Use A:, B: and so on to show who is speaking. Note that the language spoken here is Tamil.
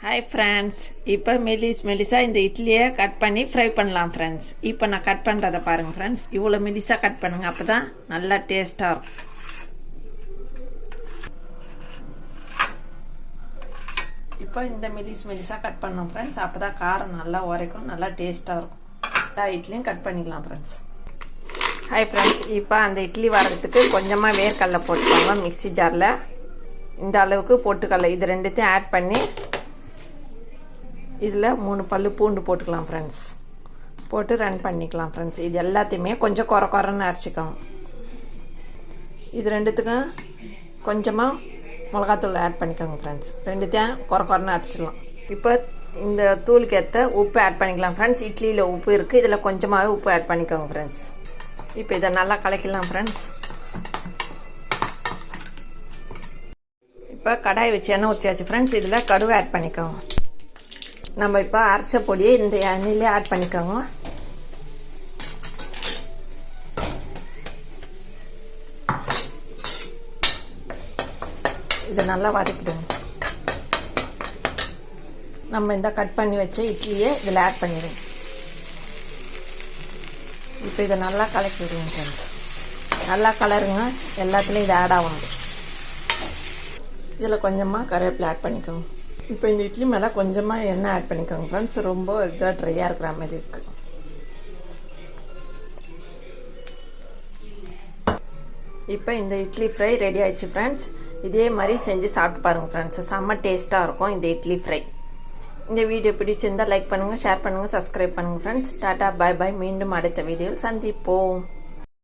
A: ஹாய் ஃப்ரெண்ட்ஸ், இப்போ மெலிசாக இந்த இட்லியை கட் பண்ணி ஃப்ரை பண்ணலாம் ஃப்ரெண்ட்ஸ். இப்போ நான் கட் பண்ணுறதை பாருங்கள் ஃப்ரெண்ட்ஸ். இவ்வளோ மெலிசாக கட் பண்ணுங்க, அப்போ தான் நல்லா டேஸ்ட்டாக இருக்கும். இப்போ இந்த மெலிசாக கட் பண்ணோம் ஃப்ரெண்ட்ஸ். அப்போ தான் காரம் நல்லா உரைக்கும், நல்லா டேஸ்ட்டாக இருக்கும். எல்லா இட்லியும் கட் பண்ணிக்கலாம் ஃப்ரெண்ட்ஸ். ஹாய் ஃப்ரெண்ட்ஸ், இப்போ அந்த இட்லி வரதுக்கு கொஞ்சமாக வேர்க்கடலை போட்டுக்கோங்க. மிக்ஸி ஜாரில் இந்த அளவுக்கு போட்டுக்கடலை இது ரெண்டுத்தையும் ஆட் பண்ணி இதில் 3 பல்லு பூண்டு போட்டுக்கலாம் ஃப்ரெண்ட்ஸ். போட்டு ரன் பண்ணிக்கலாம் ஃப்ரெண்ட்ஸ். இது எல்லாத்தையுமே கொஞ்சம் குறைன்னு அரைச்சிக்கோங்க. இது ரெண்டுத்துக்கும் கொஞ்சமாக மிளகாத்தூள் ஆட் பண்ணிக்கோங்க ஃப்ரெண்ட்ஸ். ரெண்டுத்தையும் குறைன்னு அரைச்சிடலாம். இப்போ இந்த தூளுக்கு ஏற்ற உப்பு ஆட் பண்ணிக்கலாம் ஃப்ரெண்ட்ஸ். இட்லியில் உப்பு இருக்குது, இதில் கொஞ்சமாகவே உப்பு ஆட் பண்ணிக்கோங்க ஃப்ரெண்ட்ஸ். இப்போ இதை நல்லா கலக்கிடலாம் ஃப்ரெண்ட்ஸ். இப்போ கடாய் வச்சு எண்ணெய் ஊற்றியாச்சு ஃப்ரெண்ட்ஸ். இதில் கடுகு ஆட் பண்ணிக்கோங்க. நம்ம இப்போ அரைச்ச பொடியை இந்த எண்ணெயிலே ஆட் பண்ணிக்கோங்க. இதை நல்லா வதக்கிடுங்க. நம்ம இந்த கட் பண்ணி வச்ச இட்லியை இதில் ஆட் பண்ணிடுங்க. இப்போ இதை நல்லா கலக்கி விடுங்க ஃப்ரெண்ட்ஸ். நல்லா கலருங்க, எல்லாத்துலேயும் இது ஆட் ஆகணும். இதில் கொஞ்சமாக கருவேப்பிலை ஆட் பண்ணிக்கோங்க. இப்போ இந்த இட்லி மேலே கொஞ்சமாக எண்ணெய் ஆட் பண்ணிக்கோங்க ஃப்ரெண்ட்ஸ். ரொம்ப இதாக ட்ரையாக இருக்கிற மாதிரி இருக்குது. இப்போ இந்த இட்லி ஃப்ரை ரெடி ஆயிடுச்சு ஃப்ரெண்ட்ஸ். இதே மாதிரி செஞ்சு சாப்பிட்டு பாருங்கள் ஃப்ரெண்ட்ஸ். செம்ம டேஸ்ட்டாக இருக்கும் இந்த இட்லி ஃப்ரை. இந்த வீடியோ பிடிச்சிருந்தால் லைக் பண்ணுங்கள், ஷேர் பண்ணுங்கள், சப்ஸ்கிரைப் பண்ணுங்கள் ஃப்ரெண்ட்ஸ். டாட்டா, பாய் பாய். மீண்டும் அடுத்த வீடியோவில் சந்திப்போம்.